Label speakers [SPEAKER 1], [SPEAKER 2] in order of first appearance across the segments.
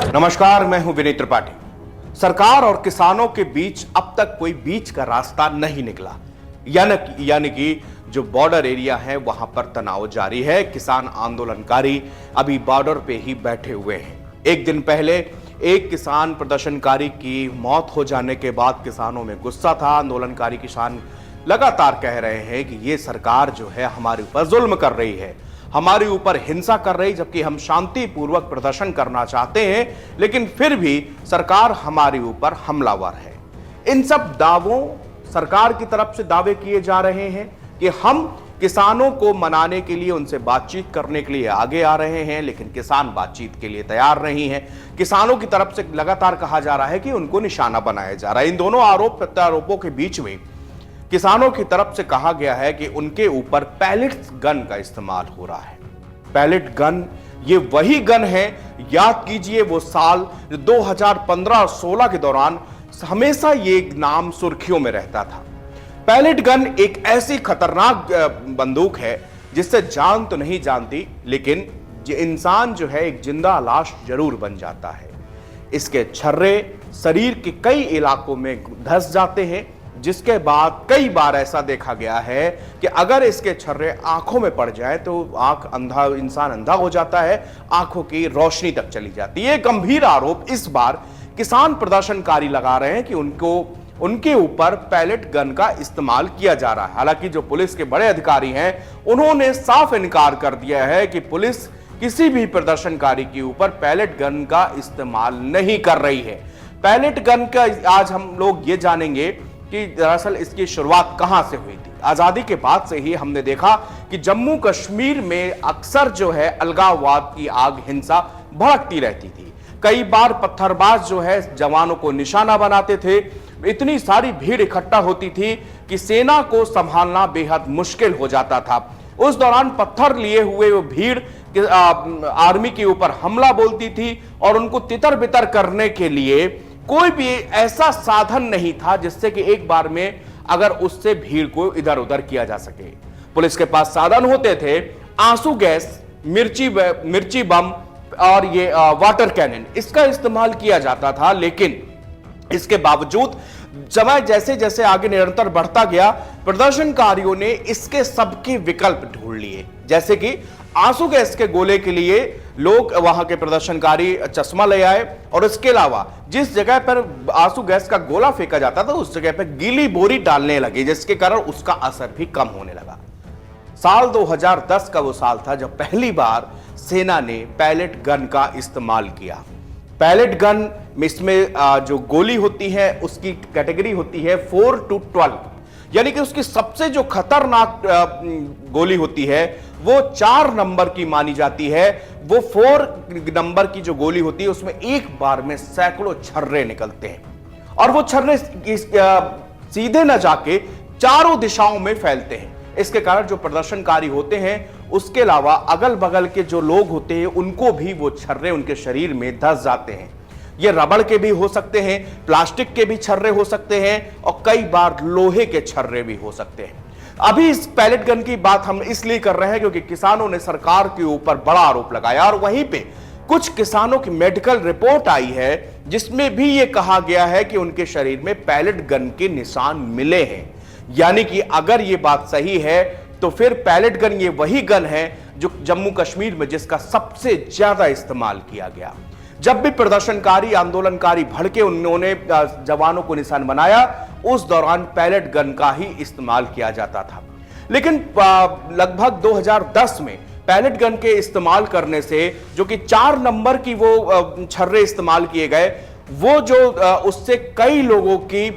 [SPEAKER 1] नमस्कार, मैं हूं विनीत त्रिपाठी। सरकार और किसानों के बीच अब तक कोई बीच का रास्ता नहीं निकला, यानी कि जो बॉर्डर एरिया है वहां पर तनाव जारी है। किसान आंदोलनकारी अभी बॉर्डर पे ही बैठे हुए हैं। एक दिन पहले एक किसान प्रदर्शनकारी की मौत हो जाने के बाद किसानों में गुस्सा था। आंदोलनकारी किसान लगातार कह रहे हैं कि ये सरकार जो है हमारे ऊपर जुल्म कर रही है, हमारे ऊपर हिंसा कर रही, जबकि हम शांतिपूर्वक प्रदर्शन करना चाहते हैं, लेकिन फिर भी सरकार हमारे ऊपर हमलावर है। इन सब दावों, सरकार की तरफ से दावे किए जा रहे हैं कि हम किसानों को मनाने के लिए, उनसे बातचीत करने के लिए आगे आ रहे हैं, लेकिन किसान बातचीत के लिए तैयार नहीं है। किसानों की तरफ से लगातार कहा जा रहा है कि उनको निशाना बनाया जा रहा है। इन दोनों आरोप प्रत्यारोपों के बीच में किसानों की तरफ से कहा गया है कि उनके ऊपर पैलेट्स गन का इस्तेमाल हो रहा है। पैलेट गन, ये वही गन है, याद कीजिए वो साल 2015 और 16 के दौरान हमेशा ये नाम सुर्खियों में रहता था। पैलेट गन एक ऐसी खतरनाक बंदूक है जिससे जान तो नहीं जानती, लेकिन इंसान जो है एक जिंदा लाश जरूर बन जाता है। इसके छर्रे शरीर के कई इलाकों में धंस जाते हैं, जिसके बाद कई बार ऐसा देखा गया है कि अगर इसके छर्रे आंखों में पड़ जाए तो इंसान अंधा हो जाता है, आंखों की रोशनी तक चली जाती है। गंभीर आरोप इस बार किसान प्रदर्शनकारी लगा रहे हैं कि उनके ऊपर पैलेट गन का इस्तेमाल किया जा रहा है। हालांकि जो पुलिस के बड़े अधिकारी हैं, उन्होंने साफ इनकार कर दिया है कि पुलिस किसी भी प्रदर्शनकारी के ऊपर पैलेट गन का इस्तेमाल नहीं कर रही है। पैलेट गन का आज हम लोग ये जानेंगे कि दरअसल इसकी शुरुआत कहां से हुई थी। आजादी के बाद से ही हमने देखा कि जम्मू कश्मीर में अक्सर जो है अलगाववाद की आग, हिंसा भड़कती रहती थी। कई बार पत्थरबाज जो है जवानों को निशाना बनाते थे। इतनी सारी भीड़ इकट्ठा होती थी कि सेना को संभालना बेहद मुश्किल हो जाता था। उस दौरान पत्थर लिए हुए वो भीड़ आर्मी के ऊपर हमला बोलती थी और उनको तितर बितर करने के लिए कोई भी ऐसा साधन नहीं था जिससे कि एक बार में अगर उससे भीड़ को इधर उधर किया जा सके। पुलिस के पास साधन होते थे, आंसू गैस, मिर्ची बम और ये वाटर कैनन, इसका इस्तेमाल किया जाता था। लेकिन इसके बावजूद समय जैसे जैसे आगे निरंतर बढ़ता गया, प्रदर्शनकारियों ने इसके सबके विकल्प ढूंढ लिए। जैसे कि आंसू गैस के गोले के लिए लोग, वहां के प्रदर्शनकारी चश्मा ले आए, और इसके अलावा जिस जगह पर आंसू गैस का गोला फेंका जाता था उस जगह पर गीली बोरी डालने लगे, जिसके कारण उसका असर भी कम होने लगा। साल 2010 का वो साल था जब पहली बार सेना ने पैलेट गन का इस्तेमाल किया। पैलेट गन में इसमें जो गोली होती है उसकी कैटेगरी होती है 4 to 12, यानी कि उसकी सबसे जो खतरनाक गोली होती है वो 4 नंबर की मानी जाती है। वो 4 नंबर की जो गोली होती है उसमें एक बार में सैकड़ों छर्रे निकलते हैं, और वो छर्रे सीधे न जाके चारों दिशाओं में फैलते हैं। इसके कारण जो प्रदर्शनकारी होते हैं, उसके अलावा अगल बगल के जो लोग होते हैं, उनको भी वो छर्रे उनके शरीर में धंस जाते हैं। ये रबड़ के भी हो सकते हैं, प्लास्टिक के भी छर्रे हो सकते हैं, और कई बार लोहे के छर्रे भी हो सकते हैं। अभी इस पैलेट गन की बात हम इसलिए कर रहे हैं क्योंकि किसानों ने सरकार के ऊपर बड़ा आरोप लगाया, और वहीं पे कुछ किसानों की मेडिकल रिपोर्ट आई है जिसमें भी यह कहा गया है कि उनके शरीर में पैलेट गन के निशान मिले हैं। यानी कि अगर यह बात सही है तो फिर पैलेट गन ये वही गन है जो जम्मू कश्मीर में जिसका सबसे ज्यादा इस्तेमाल किया गया। जब भी प्रदर्शनकारी, आंदोलनकारी भड़के, उन्होंने जवानों को निशान बनाया, उस दौरान पैलेट गन का ही इस्तेमाल किया जाता था। लेकिन लगभग 2010 में पैलेट गन के इस्तेमाल करने से, जो कि 4 नंबर की वो छर्रे इस्तेमाल किए गए, वो जो उससे कई लोगों की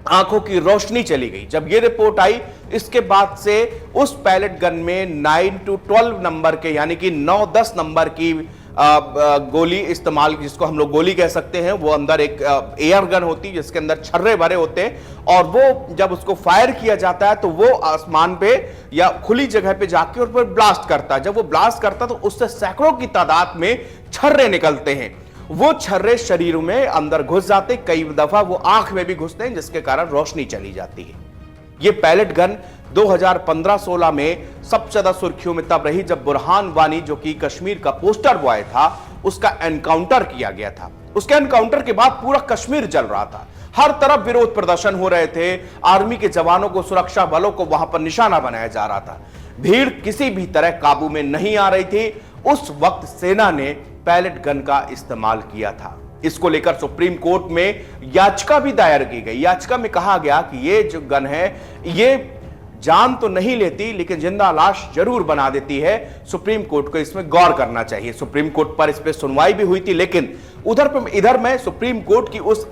[SPEAKER 1] आंखों की रोशनी चली गई। जब ये रिपोर्ट आई, इसके बाद से उस पैलेट गन में 9 to 12 नंबर के, यानी कि 9-10 नंबर की गोली इस्तेमाल, जिसको हम लोग गोली कह सकते हैं, वो अंदर एक एयर गन होती है जिसके अंदर छर्रे भरे होते हैं, और वो जब उसको फायर किया जाता है तो वो आसमान पे या खुली जगह पे जाके और फिर ब्लास्ट करता है। जब वो ब्लास्ट करता है तो उससे सैकड़ों की तादाद में छर्रे निकलते हैं। वो छर्रे शरीर में अंदर घुस जाते, कई दफा वो आंख में भी घुसते हैं, जिसके कारण रोशनी चली जाती है। ये पैलेट गन 2015-16 में सबसे ज्यादा सुर्खियों में तब रही जब बुरहान वानी, जो कि कश्मीर का पोस्टर बॉय था, उसका एनकाउंटर किया गया था। उसके एनकाउंटर के बाद पूरा कश्मीर जल रहा था, हर तरफ विरोध प्रदर्शन हो रहे थे, आर्मी के जवानों को, सुरक्षा बलों को वहां पर निशाना बनाया जा रहा था। भीड़ किसी भी तरह काबू में नहीं आ रही थी। उस वक्त सेना ने पैलेट गन का इस्तेमाल किया था। इसको लेकर सुप्रीम कोर्ट में याचिका भी दायर की गई। याचिका में कहा गया कि ये जो गन है, ये जान तो नहीं लेती लेकिन जिंदा लाश जरूर बना देती है। सुप्रीम कोर्ट को इसमें गौर करना चाहिए। सुप्रीम कोर्ट पर इस पर सुनवाई भी हुई थी, लेकिन इधर मैं सुप्रीम कोर्ट की उस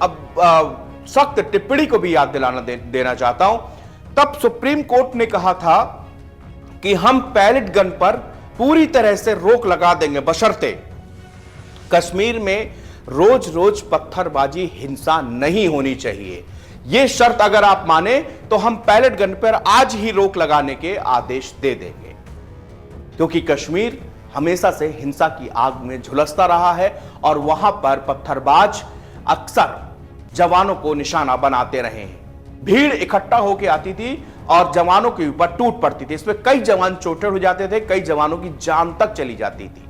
[SPEAKER 1] सख्त टिप्पणी को भी याद देना चाहता हूं। तब सुप्रीम कोर्ट ने कहा था कि हम पैलेट गन पर पूरी तरह से रोक लगा देंगे, बशर्ते कश्मीर में रोज रोज पत्थरबाजी, हिंसा नहीं होनी चाहिए। यह शर्त अगर आप माने तो हम पैलेट गन पर आज ही रोक लगाने के आदेश दे देंगे, क्योंकि कश्मीर हमेशा से हिंसा की आग में झुलसता रहा है और वहां पर पत्थरबाज अक्सर जवानों को निशाना बनाते रहे हैं। भीड़ इकट्ठा होकर आती थी और जवानों के ऊपर टूट पड़ती थी। इसमें कई जवान चोटिल हो जाते थे, कई जवानों की जान तक चली जाती थी।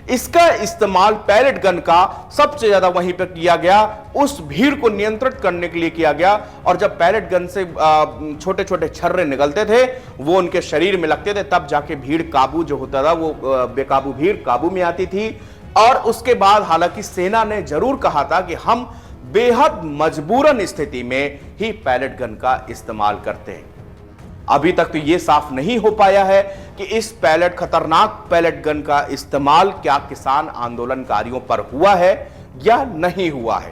[SPEAKER 1] इसका इस्तेमाल पैलेट गन का सबसे ज्यादा वहीं पर किया गया, उस भीड़ को नियंत्रित करने के लिए किया गया। और जब पैलेट गन से छोटे छोटे छर्रे निकलते थे, वो उनके शरीर में लगते थे, तब जाके भीड़ काबू जो होता था, वो बेकाबू भीड़ काबू में आती थी। और उसके बाद हालांकि सेना ने जरूर कहा था कि हम बेहद मजबूरन स्थिति में ही पैलेट गन का इस्तेमाल करते हैं। अभी तक तो यह साफ नहीं हो पाया है कि इस खतरनाक पैलेट गन का इस्तेमाल क्या किसान आंदोलनकारियों पर हुआ है या नहीं हुआ है।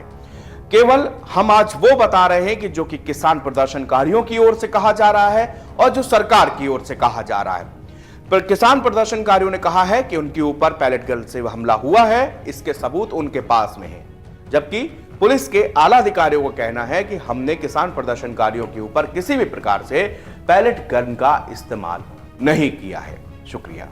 [SPEAKER 1] केवल हम आज वो बता रहे हैं कि जो कि किसान प्रदर्शनकारियों की ओर से कहा जा रहा है और जो सरकार की ओर से कहा जा रहा है। पर किसान प्रदर्शनकारियों ने कहा है कि उनके ऊपर पैलेट गन से हमला हुआ है, इसके सबूत उनके पास में है, जबकि पुलिस के आला अधिकारियों का कहना है कि हमने किसान प्रदर्शनकारियों के ऊपर किसी भी प्रकार से पैलेट गन का इस्तेमाल नहीं किया है। शुक्रिया।